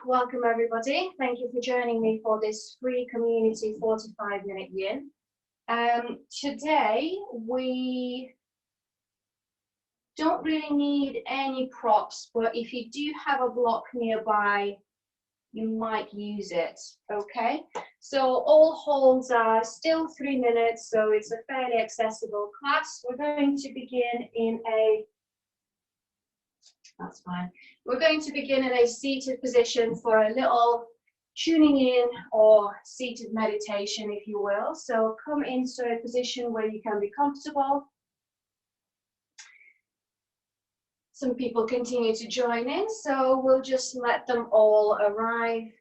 Welcome everybody. Thank you for joining me for this free community 45-minute yin. Today we don't really need any props, but if you do have a block nearby, you might use it, okay? So all holds are still 3 minutes, so it's a fairly accessible class. We're going to begin in a That's fine. We're going to begin in a seated position for a little tuning in or seated meditation, if you will. So come into a position where you can be comfortable. Some people continue to join in, so we'll just let them all arrive.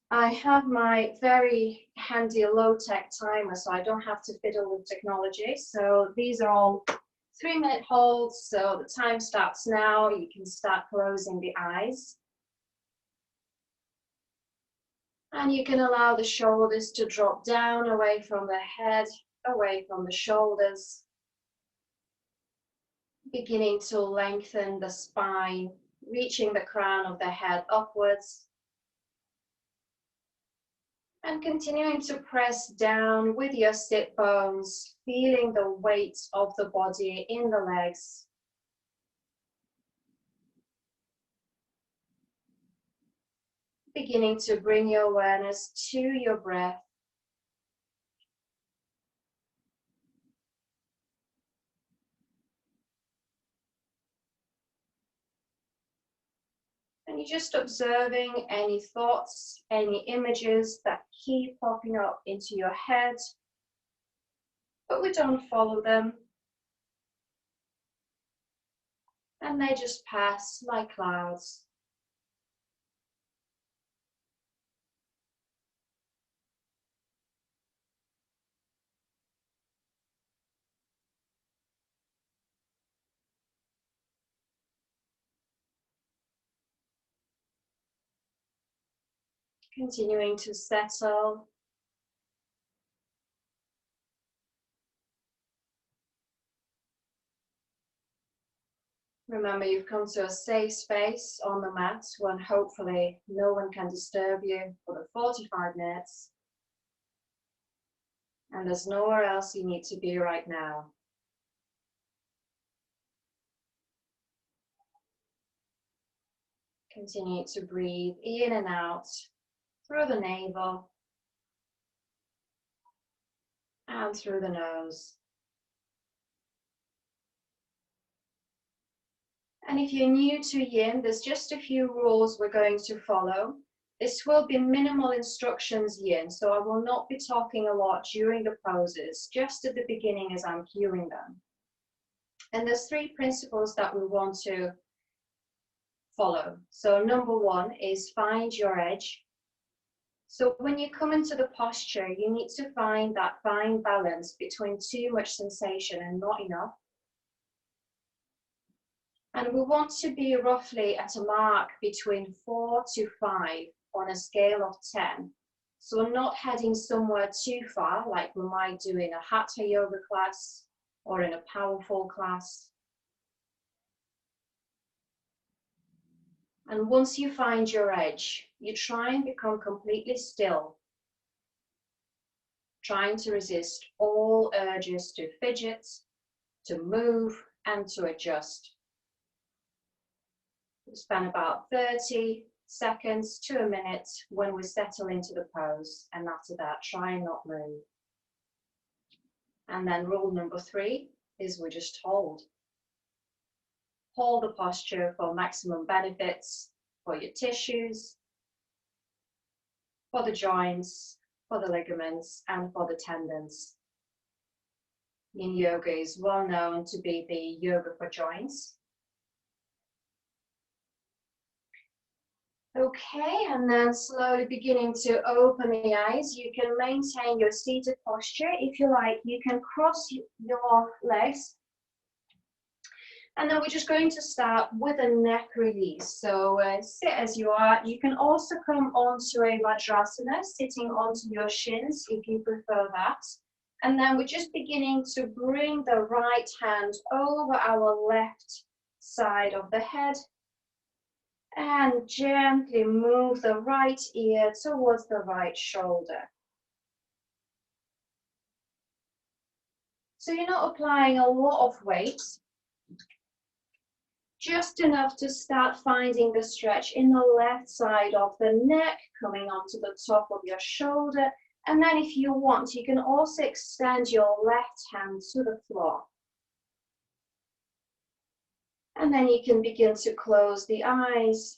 I have my very handy low-tech timer, so I don't have to fiddle with technology. So these are all 3-minute holds, so the time starts now. You can start closing the eyes. And you can allow the shoulders to drop down away from the head, away from the shoulders. Beginning to lengthen the spine, reaching the crown of the head upwards. And continuing to press down with your sit bones, feeling the weight of the body in the legs. Beginning to bring your awareness to your breath. And you're just observing any thoughts, any images that keep popping up into your head, but we don't follow them. And they just pass like clouds. Continuing to settle. Remember, you've come to a safe space on the mat when hopefully no one can disturb you for the 45 minutes. And there's nowhere else you need to be right now. Continue to breathe in and out through the navel and through the nose. And if you're new to Yin, there's just a few rules we're going to follow. This will be minimal instructions Yin, so I will not be talking a lot during the poses, just at the beginning as I'm cueing them. And there's 3 principles that we want to follow. So number 1 is find your edge. So when you come into the posture, you need to find that fine balance between too much sensation and not enough. And we want to be roughly at a mark between 4 to 5 on a scale of 10. So we're not heading somewhere too far, like we might do in a Hatha Yoga class or in a powerful class. And once you find your edge, you try and become completely still, trying to resist all urges to fidget, to move, and to adjust. We spend about 30 seconds to a minute when we settle into the pose, and after that, try and not move. And then rule number 3 is we just hold. Hold the posture for maximum benefits for your tissues, for the joints, for the ligaments, and for the tendons. Yin Yoga is well known to be the yoga for joints. Okay, and then slowly beginning to open the eyes. You can maintain your seated posture. If you like, you can cross your legs. And then we're just going to start with a neck release. So sit as you are. You can also come onto a Vajrasana, sitting onto your shins if you prefer that. And then we're just beginning to bring the right hand over our left side of the head. And gently move the right ear towards the right shoulder. So you're not applying a lot of weight, just enough to start finding the stretch in the left side of the neck, coming onto the top of your shoulder. And then if you want, you can also extend your left hand to the floor. And then you can begin to close the eyes.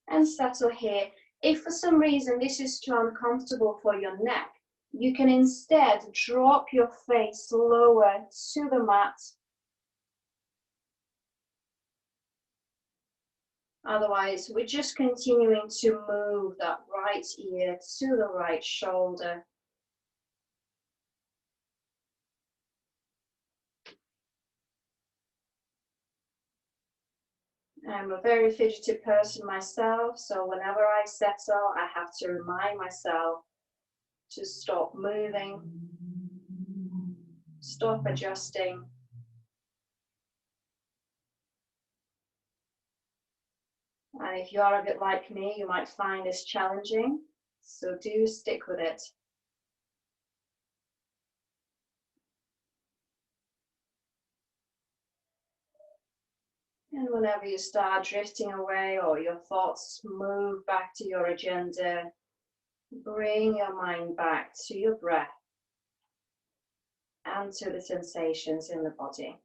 And settle here. If for some reason this is too uncomfortable for your neck, you can instead drop your face lower to the mat. Otherwise, we're just continuing to move that right ear to the right shoulder. I'm a very fidgety person myself, so whenever I settle, I have to remind myself to stop moving, stop adjusting. And if you are a bit like me, you might find this challenging, so do stick with it. And whenever you start drifting away or your thoughts move back to your agenda, bring your mind back to your breath and to the sensations in the body.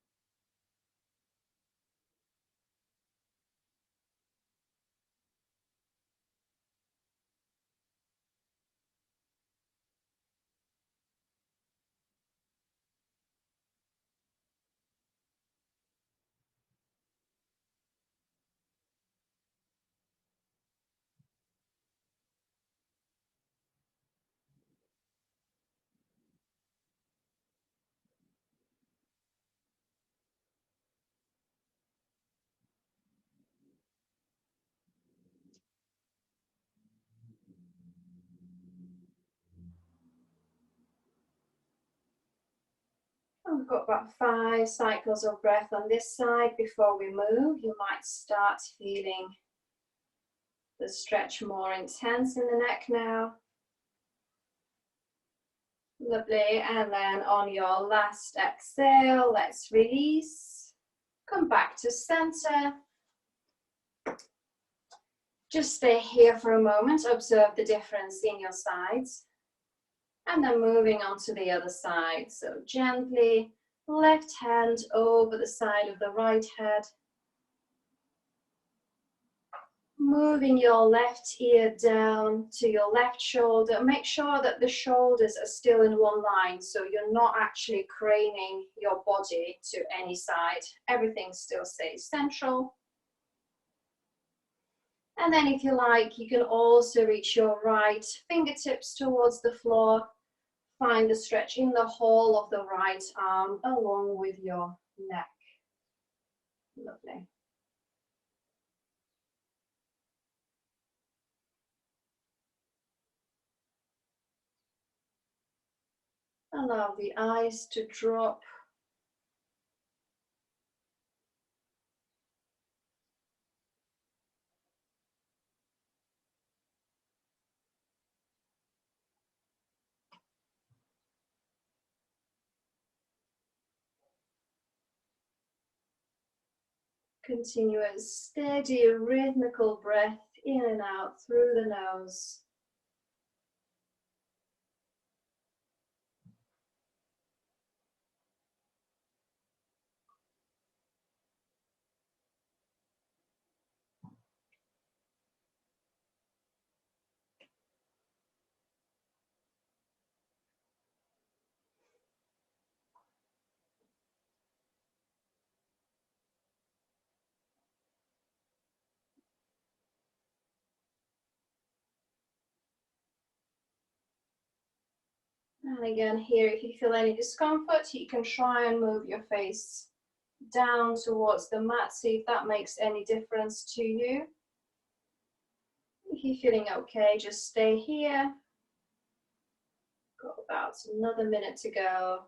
We've got about 5 cycles of breath on this side before we move. You might start feeling the stretch more intense in the neck now. Lovely, and then on your last exhale, let's release. Come back to center. Just stay here for a moment, observe the difference in your sides. And then moving on to the other side. So gently, left hand over the side of the right head. Moving your left ear down to your left shoulder. Make sure that the shoulders are still in one line, so you're not actually craning your body to any side. Everything still stays central. And then if you like, you can also reach your right fingertips towards the floor. Find the stretch in the whole of the right arm along with your neck. Lovely. Allow the eyes to drop. Continuous, steady, rhythmical breath in and out through the nose. And again here, if you feel any discomfort, you can try and move your face down towards the mat, see if that makes any difference to you. If you're feeling okay, just stay here. Got about another minute to go.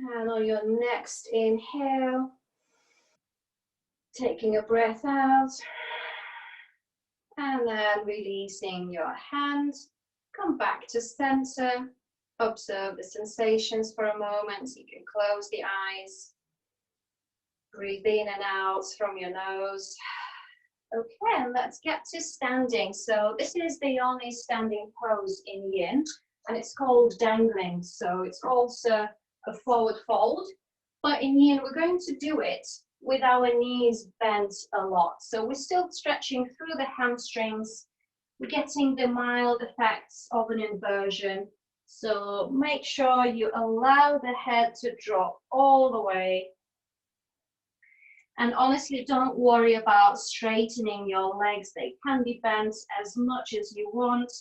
And on your next inhale, taking a breath out, and then releasing your hand. Come back to center. Observe the sensations for a moment. You can close the eyes. Breathe in and out from your nose. Okay, and let's get to standing. So this is the only standing pose in Yin, and it's called dangling. So it's also a forward fold. But in Yin, we're going to do it with our knees bent a lot. So we're still stretching through the hamstrings. We're getting the mild effects of an inversion. So make sure you allow the head to drop all the way. And honestly, don't worry about straightening your legs. They can be bent as much as you want.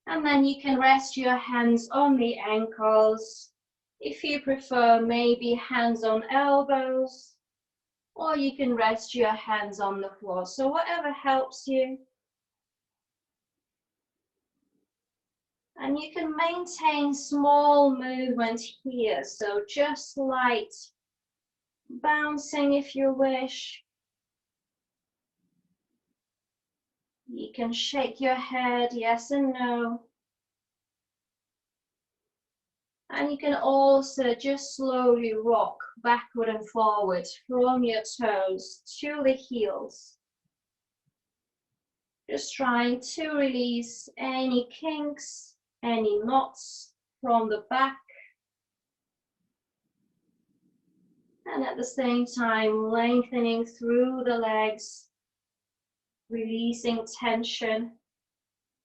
And then you can rest your hands on the ankles. If you prefer, maybe hands on elbows, or you can rest your hands on the floor. So whatever helps you. And you can maintain small movement here. So just light bouncing if you wish. You can shake your head, yes and no. And you can also just slowly rock backward and forward from your toes to the heels. Just trying to release any kinks, any knots from the back. And at the same time, lengthening through the legs, releasing tension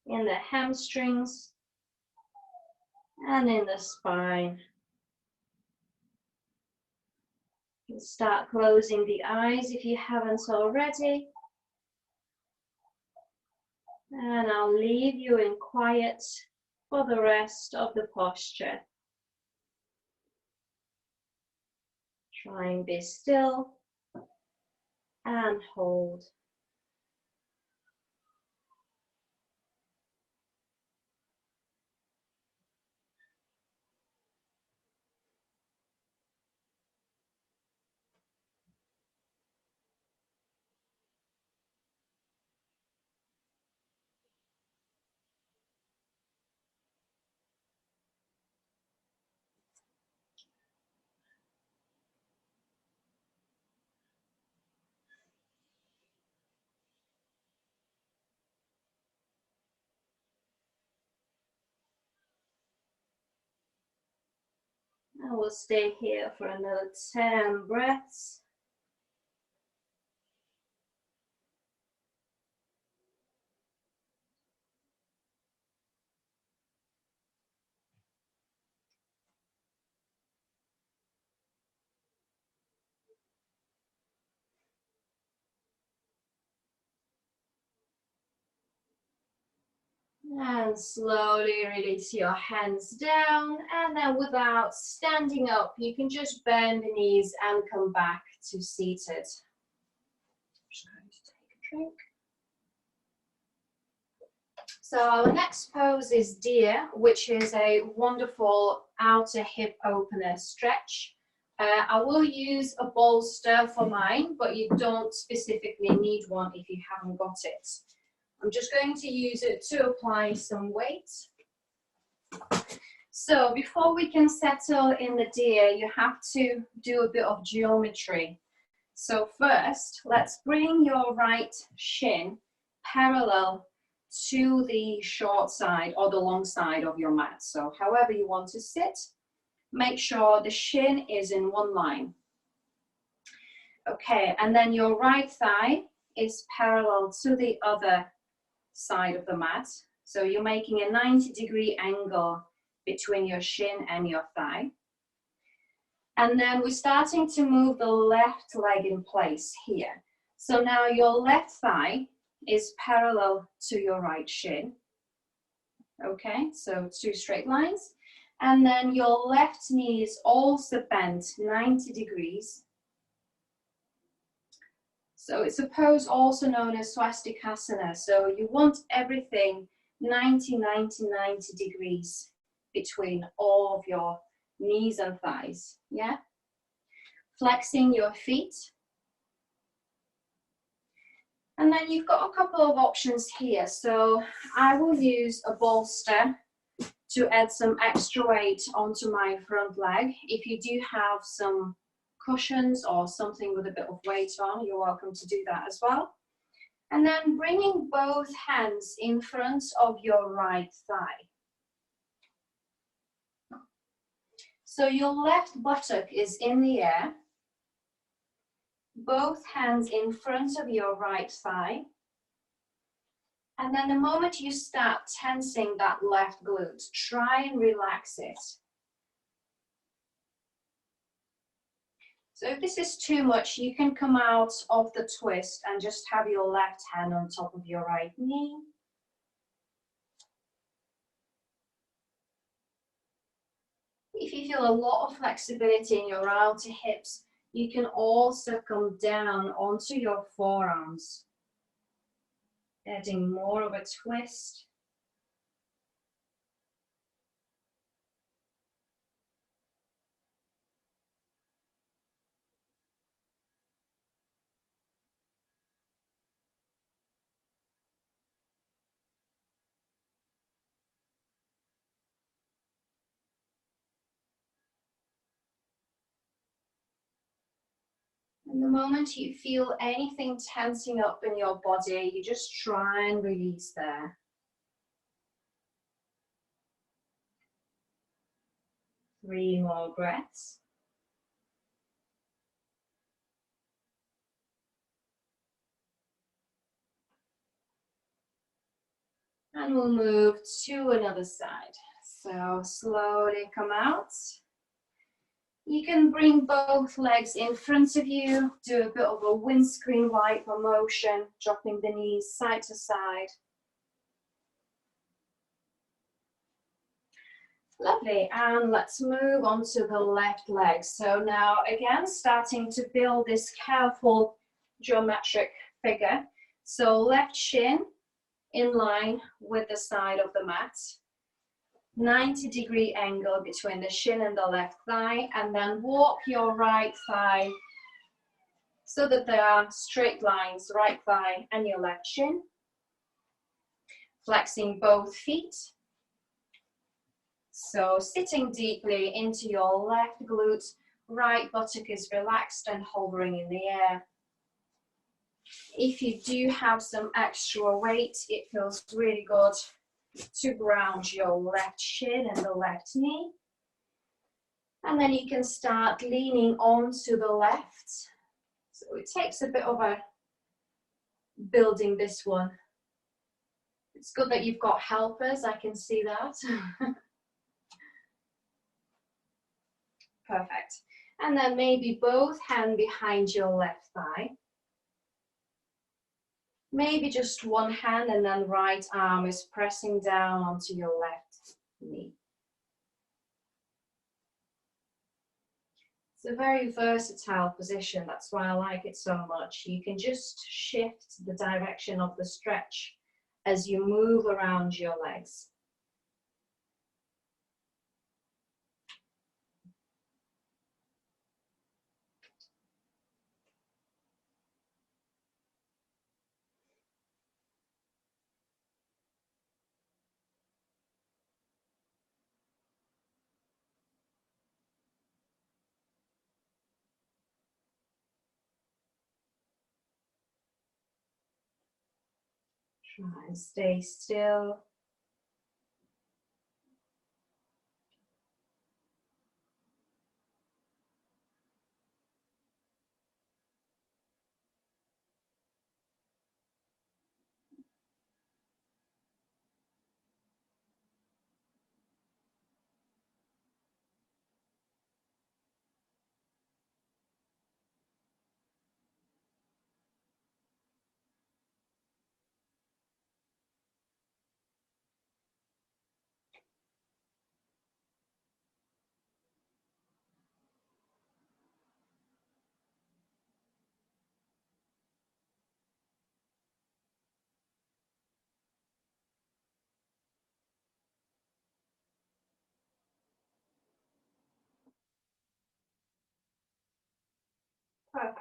in the hamstrings and in the spine. You can start closing the eyes if you haven't already. And I'll leave you in quiet for the rest of the posture. Try and be still and hold. And we'll stay here for another 10 breaths. And slowly release your hands down, and then without standing up, you can just bend the knees and come back to seated. Just going to take a drink. So our next pose is Deer, which is a wonderful outer hip opener stretch. I will use a bolster for mine, but you don't specifically need one if you haven't got it. I'm just going to use it to apply some weight. So before we can settle in the Deer, you have to do a bit of geometry. So first, let's bring your right shin parallel to the short side or the long side of your mat. So however you want to sit, make sure the shin is in one line. Okay, and then your right thigh is parallel to the other side of the mat. So you're making a 90-degree angle between your shin and your thigh. And then we're starting to move the left leg in place here. So now your left thigh is parallel to your right shin. Okay, so 2 straight lines. And then your left knee is also bent 90 degrees. So it's a pose also known as swastikasana. So you want everything 90 degrees between all of your knees and thighs, yeah? Flexing your feet. And then you've got a couple of options here. So I will use a bolster to add some extra weight onto my front leg. If you do have some cushions or something with a bit of weight on, you're welcome to do that as well. And then bringing both hands in front of your right thigh. So your left buttock is in the air. Both hands in front of your right thigh. And then the moment you start tensing that left glute, try and relax it. So if this is too much, you can come out of the twist and just have your left hand on top of your right knee. If you feel a lot of flexibility in your outer hips, you can also come down onto your forearms, adding more of a twist. And the moment you feel anything tensing up in your body, you just try and release there. Three more breaths. And we'll move to another side. So slowly come out. You can bring both legs in front of you, do a bit of a windscreen wiper motion, dropping the knees side to side. Lovely, and let's move on to the left leg. So now again, starting to build this careful geometric figure. So left shin in line with the side of the mat. 90-degree angle between the shin and the left thigh, and then walk your right thigh so that there are straight lines, right thigh and your left shin. Flexing both feet. So sitting deeply into your left glute, right buttock is relaxed and hovering in the air. If you do have some extra weight, it feels really good to ground your left shin and the left knee. And then you can start leaning onto the left. So it takes a bit of a building this one. It's good that you've got helpers, I can see that. Perfect. And then maybe both hands behind your left thigh. Maybe just one hand and then right arm is pressing down onto your left knee. It's a very versatile position, that's why I like it so much. You can just shift the direction of the stretch as you move around your legs. Try and stay still. Perfect.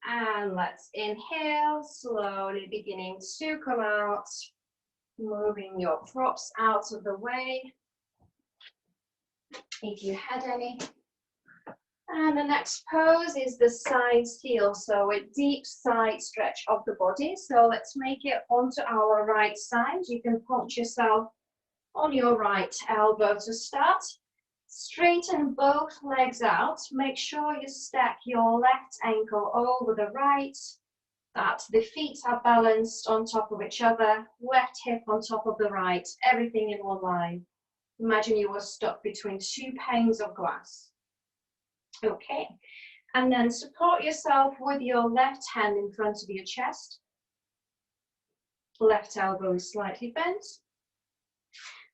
And let's inhale, slowly beginning to come out, moving your props out of the way, if you had any. And the next pose is the side heel, so a deep side stretch of the body. So let's make it onto our right side. You can punch yourself on your right elbow to start. Straighten both legs out. Make sure you stack your left ankle over the right, that the feet are balanced on top of each other, left hip on top of the right, everything in one line. Imagine you were stuck between two panes of glass. Okay, and then support yourself with your left hand in front of your chest. Left elbow is slightly bent.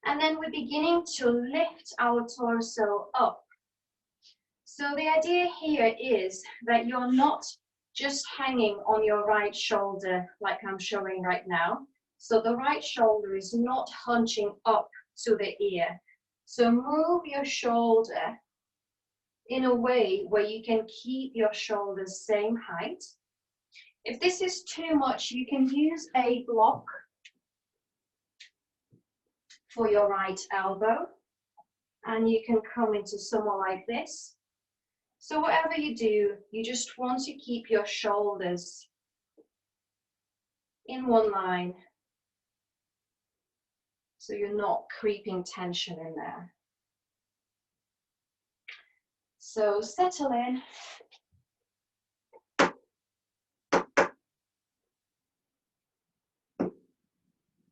And then we're beginning to lift our torso up. So the idea here is that you're not just hanging on your right shoulder like I'm showing right now. So the right shoulder is not hunching up to the ear. So move your shoulder in a way where you can keep your shoulders same height. If this is too much, you can use a block for your right elbow, and you can come into somewhere like this. So whatever you do, you just want to keep your shoulders in one line, so you're not creeping tension in there. So settle in.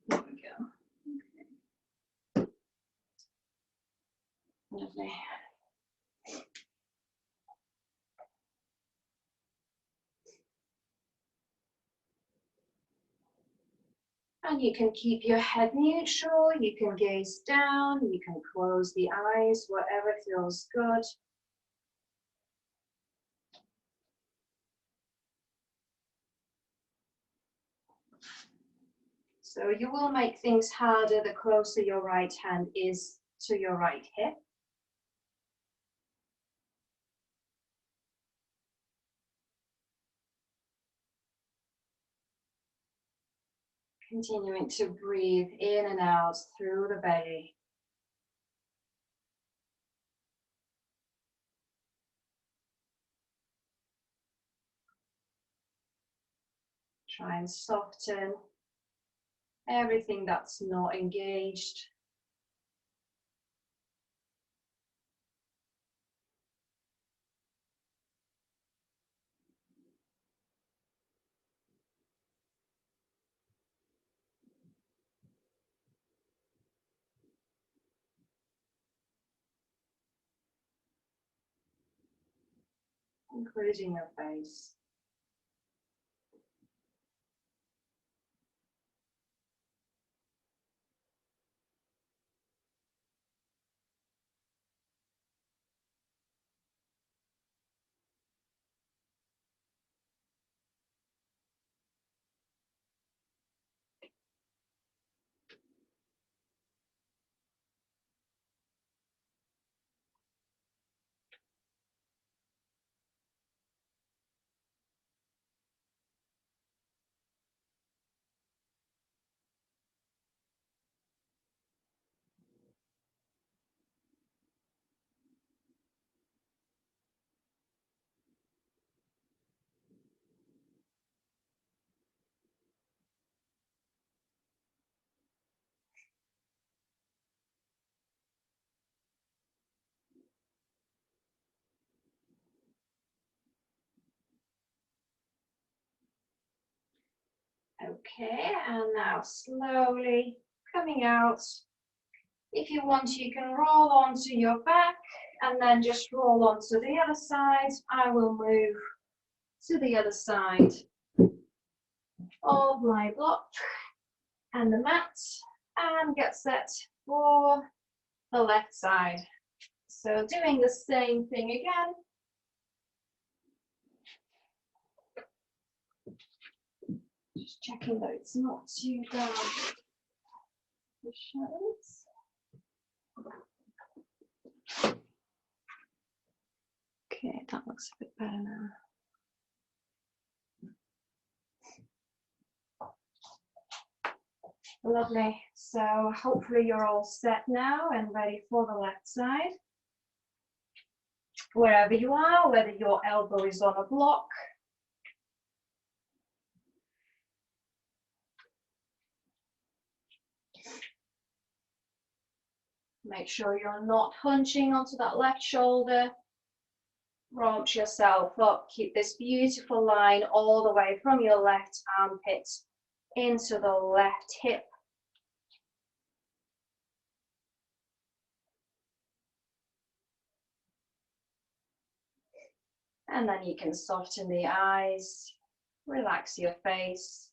There we go. Okay. Lovely. And you can keep your head neutral, you can gaze down, you can close the eyes, whatever feels good. So you will make things harder the closer your right hand is to your right hip. Continuing to breathe in and out through the belly. Try and soften everything that's not engaged. Including your face. Okay, and now slowly coming out. If you want, you can roll onto your back and then just roll onto the other side. I will move to the other side of my block and the mat and get set for the left side. So doing the same thing again. Just checking that it's not too dark. The shadows. Okay, that looks a bit better now. Lovely. So hopefully you're all set now and ready for the left side. Wherever you are, whether your elbow is on a block, make sure you're not hunching onto that left shoulder. Romp yourself up. Keep this beautiful line all the way from your left armpit into the left hip. And then you can soften the eyes, relax your face.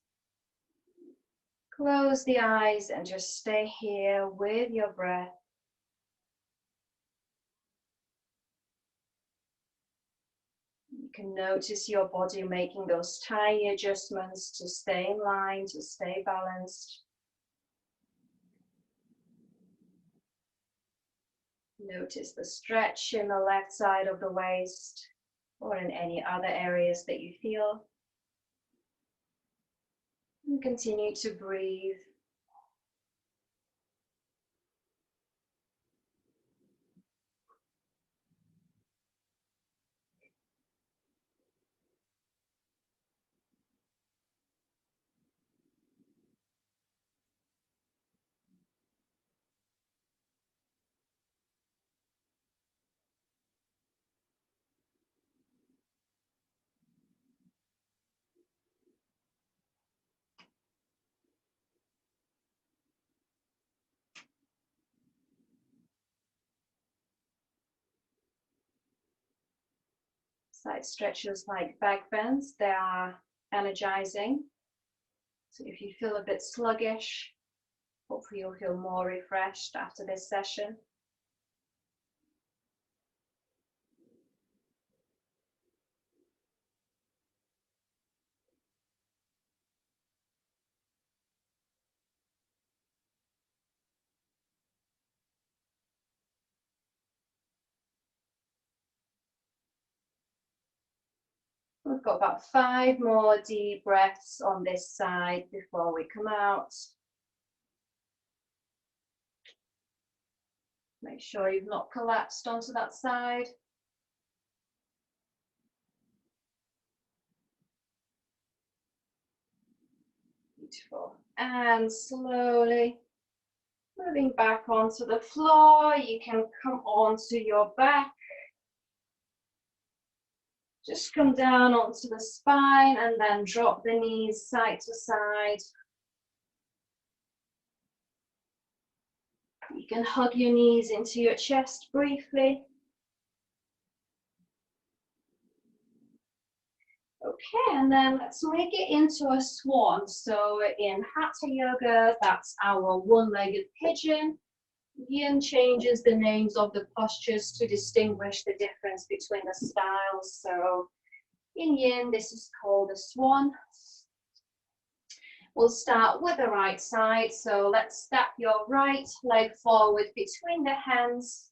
Close the eyes and just stay here with your breath. You can notice your body making those tiny adjustments to stay in line, to stay balanced. Notice the stretch in the left side of the waist or in any other areas that you feel. And continue to breathe. Side stretches like back bends, they are energizing. So if you feel a bit sluggish, hopefully you'll feel more refreshed after this session. We've got about 5 more deep breaths on this side before we come out. Make sure you've not collapsed onto that side. Beautiful. And slowly moving back onto the floor, you can come onto your back. Just come down onto the spine and then drop the knees side to side. You can hug your knees into your chest briefly. Okay, and then let's make it into a swan. So in Hatha Yoga, that's our one-legged pigeon. Yin changes the names of the postures to distinguish the difference between the styles. So in Yin, this is called a swan. We'll start with the right side. So let's step your right leg forward between the hands.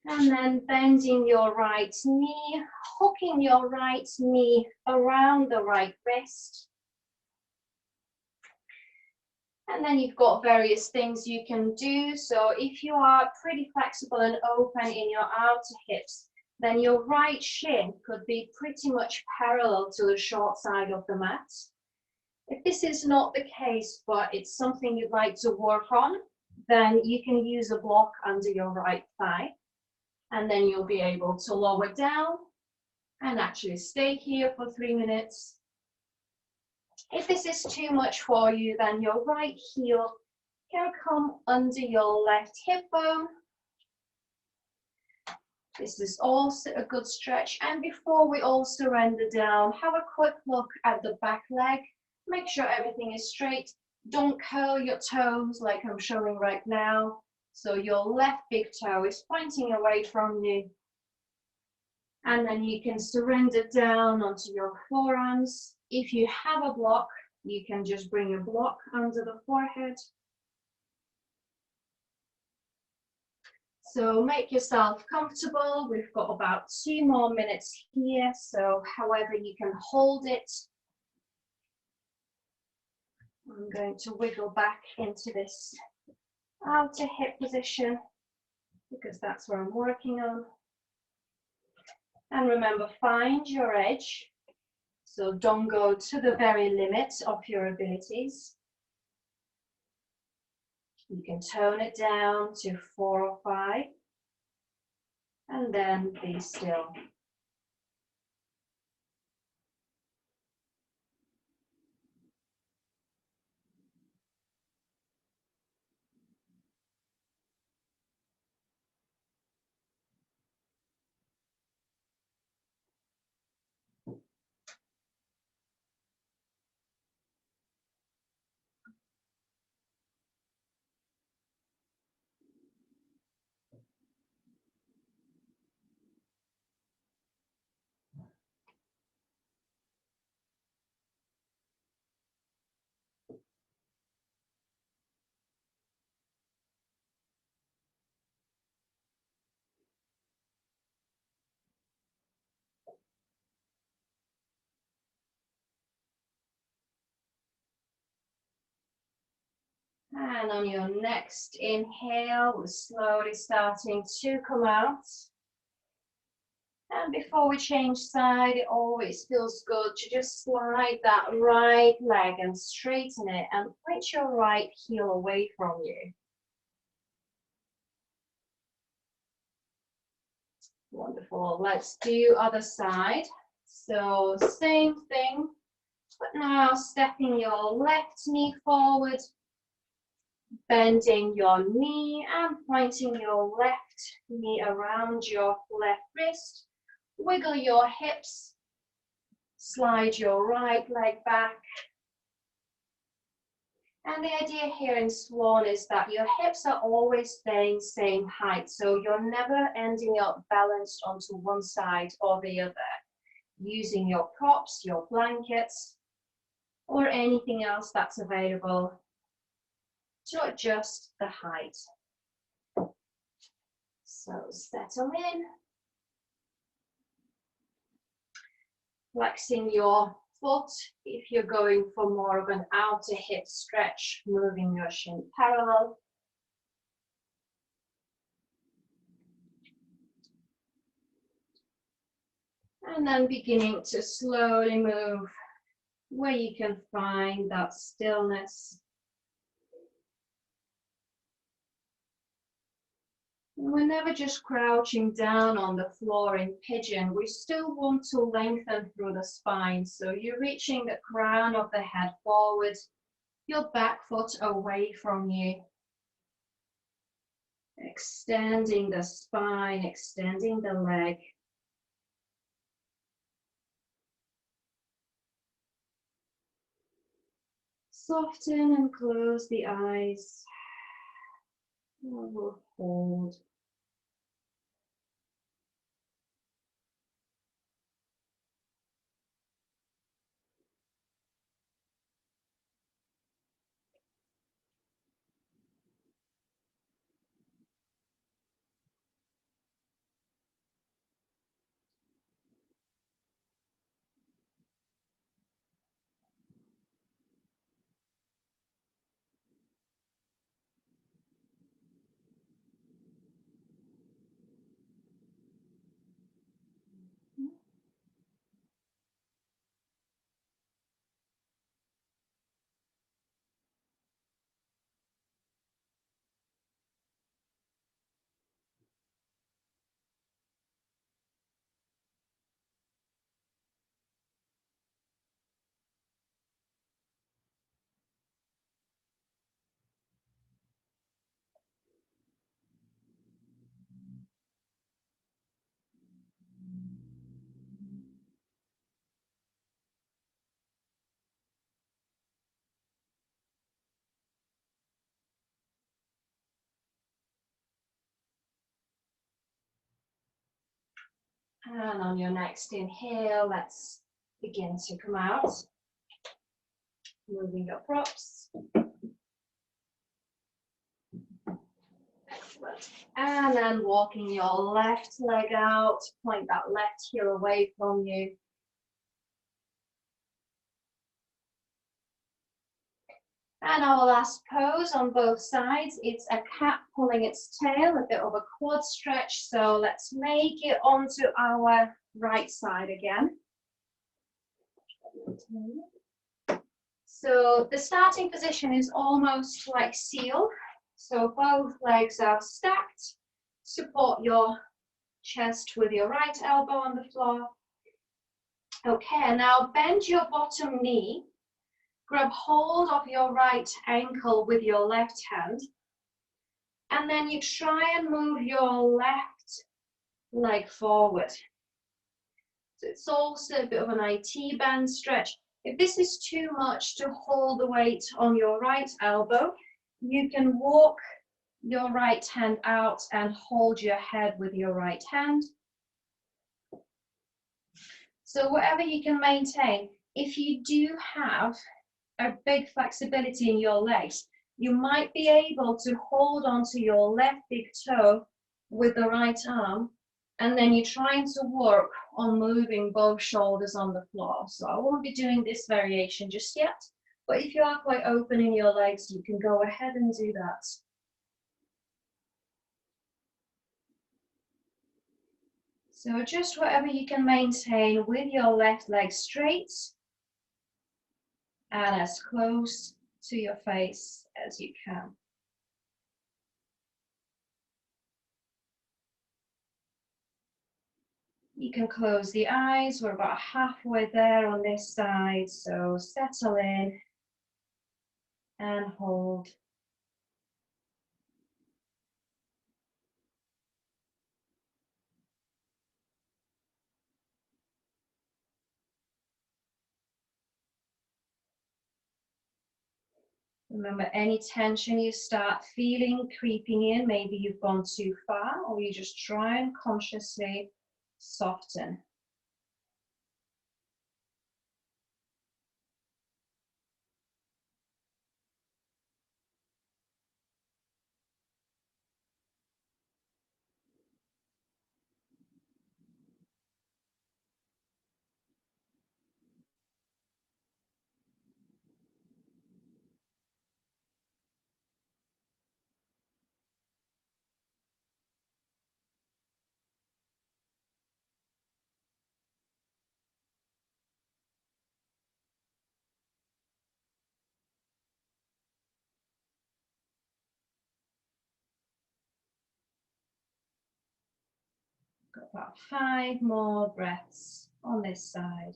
And then bending your right knee, hooking your right knee around the right wrist. And then you've got various things you can do. So if you are pretty flexible and open in your outer hips, then your right shin could be pretty much parallel to the short side of the mat. If this is not the case, but it's something you'd like to work on, then you can use a block under your right thigh. And then you'll be able to lower down and actually stay here for 3 minutes. If this is too much for you, then your right heel can come under your left hip bone. This is also a good stretch. And before we all surrender down, have a quick look at the back leg. Make sure everything is straight. Don't curl your toes like I'm showing right now. So your left big toe is pointing away from you. And then you can surrender down onto your forearms. If you have a block, you can just bring a block under the forehead. So make yourself comfortable. We've got about 2 more minutes here. So however you can hold it. I'm going to wiggle back into this outer hip position because that's what I'm working on. And remember, find your edge. So don't go to the very limit of your abilities. You can tone it down to 4 or 5 and then be still. And on your next inhale, we're slowly starting to come out. And before we change side, it always feels good to just slide that right leg and straighten it and point your right heel away from you. Wonderful. Let's do other side. So same thing, but now stepping your left knee forward, bending your knee and pointing your left knee around your left wrist. Wiggle your hips, slide your right leg back. And the idea here in Swan is that your hips are always staying same height, so you're never ending up balanced onto one side or the other, using your props, your blankets, or anything else that's available to adjust the height. So settle in. Flexing your foot if you're going for more of an outer hip stretch, moving your shin parallel. And then beginning to slowly move where you can find that stillness. And we're never just crouching down on the floor in pigeon. We still want to lengthen through the spine. So you're reaching the crown of the head forward, your back foot away from you. Extending the spine, extending the leg. Soften and close the eyes. We'll hold. And on your next inhale, let's begin to come out. Moving your props. Excellent. And then walking your left leg out, point that left heel away from you. And our last pose on both sides, it's a cat pulling its tail, a bit of a quad stretch. So let's make it onto our right side again. So the starting position is almost like seal. So both legs are stacked. Support your chest with your right elbow on the floor. Okay, now bend your bottom knee. Grab hold of your right ankle with your left hand. And then you try and move your left leg forward. So it's also a bit of an IT band stretch. If this is too much to hold the weight on your right elbow, you can walk your right hand out and hold your head with your right hand. So whatever you can maintain. If you do have a big flexibility in your legs, you might be able to hold onto your left big toe with the right arm, and then you're trying to work on moving both shoulders on the floor. So I won't be doing this variation just yet, but if you are quite open in your legs, you can go ahead and do that. So just whatever you can maintain with your left leg straight and as close to your face as you can. You can close the eyes. We're about halfway there on this side, so settle in and hold. Remember, any tension you start feeling creeping in, maybe you've gone too far, or you just try and consciously soften. Got about 5 more breaths on this side.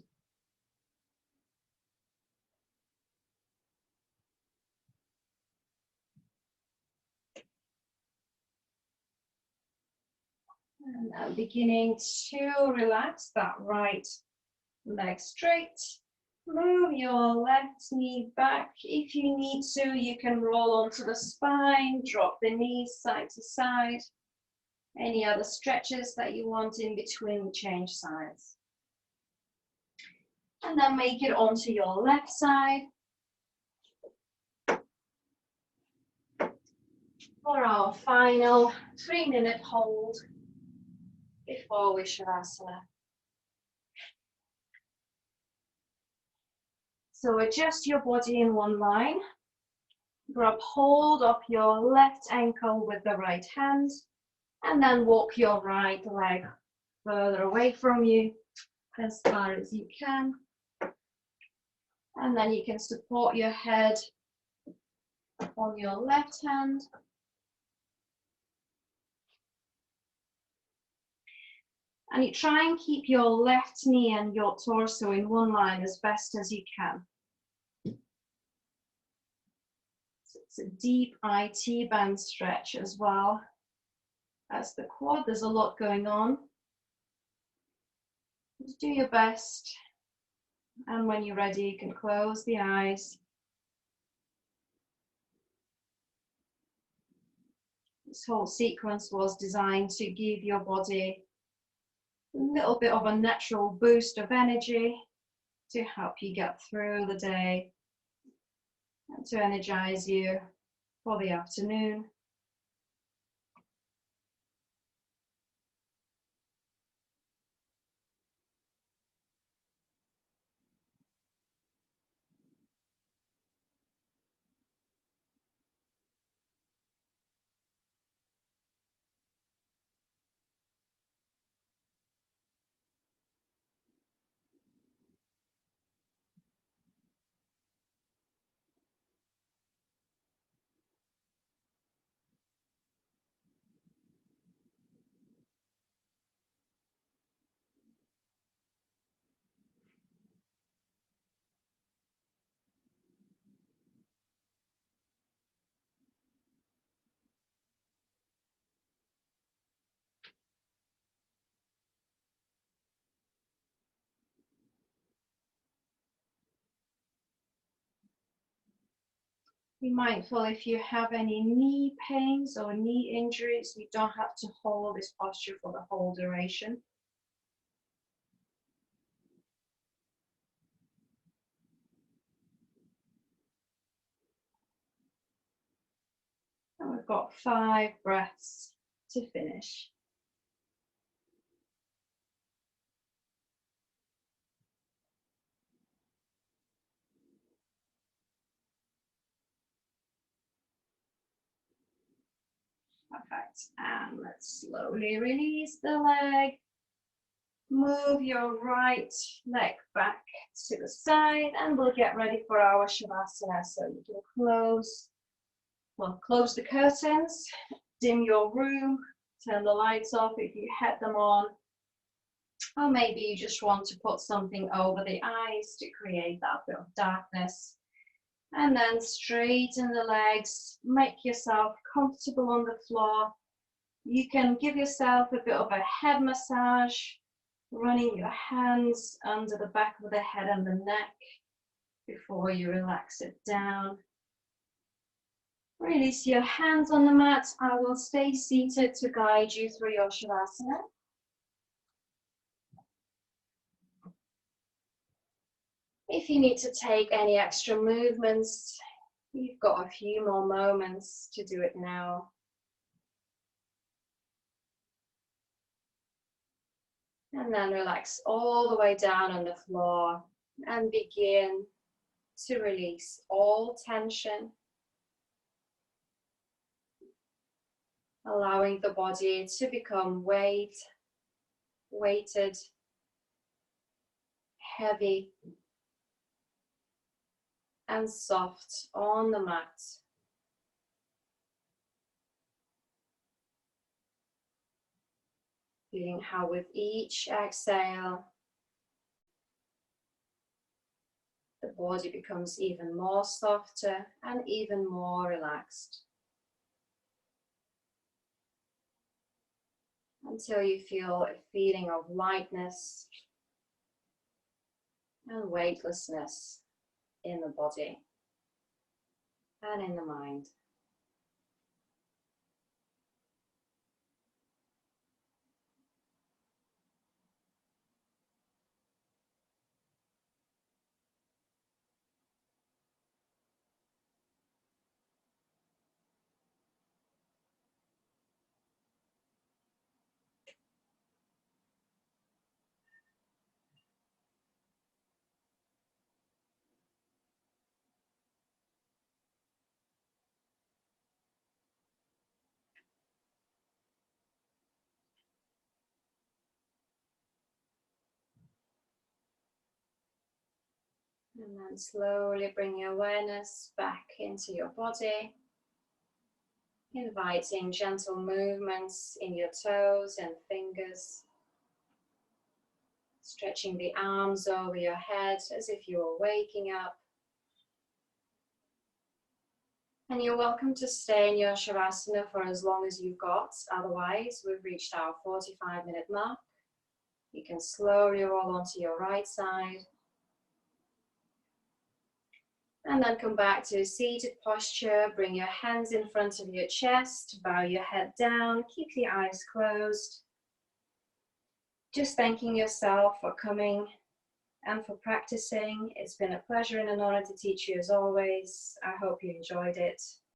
And now beginning to relax that right leg straight. Move your left knee back. If you need to, you can roll onto the spine, drop the knees side to side. Any other stretches that you want in between, change sides. And then make it onto your left side. For our final 3-minute hold before we Shavasana. So adjust your body in one line. Grab hold of your left ankle with the right hand, and then walk your right leg further away from you as far as you can. And then you can support your head on your left hand. And you try and keep your left knee and your torso in one line as best as you can. So it's a deep IT band stretch as well as the quad. There's a lot going on. Just do your best. And when you're ready, you can close the eyes. This whole sequence was designed to give your body a little bit of a natural boost of energy to help you get through the day and to energize you for the afternoon. Be mindful if you have any knee pains or knee injuries, you don't have to hold this posture for the whole duration. And we've got 5 breaths to finish. Perfect. And let's slowly release the leg. Move your right leg back to the side and we'll get ready for our Shavasana. So you can close the curtains, dim your room, turn the lights off if you had them on. Or maybe you just want to put something over the eyes to create that bit of darkness. And then straighten the legs, make yourself comfortable on the floor. You can give yourself a bit of a head massage, running your hands under the back of the head and the neck before you relax it down. Release your hands on the mat. I will stay seated to guide you through your Shavasana. If you need to take any extra movements, you've got a few more moments to do it now. And then relax all the way down on the floor and begin to release all tension, allowing the body to become weighted, heavy, and soft on the mat. Feeling how with each exhale, the body becomes even more softer and even more relaxed. Until you feel a feeling of lightness and weightlessness in the body and in the mind. And then slowly bring your awareness back into your body, inviting gentle movements in your toes and fingers, stretching the arms over your head as if you were waking up. And you're welcome to stay in your Shavasana for as long as you've got, otherwise we've reached our 45-minute mark. You can slowly roll onto your right side. And then come back to a seated posture. Bring your hands in front of your chest, bow your head down, keep the eyes closed. Just thanking yourself for coming and for practicing. It's been a pleasure and an honor to teach you as always. I hope you enjoyed it.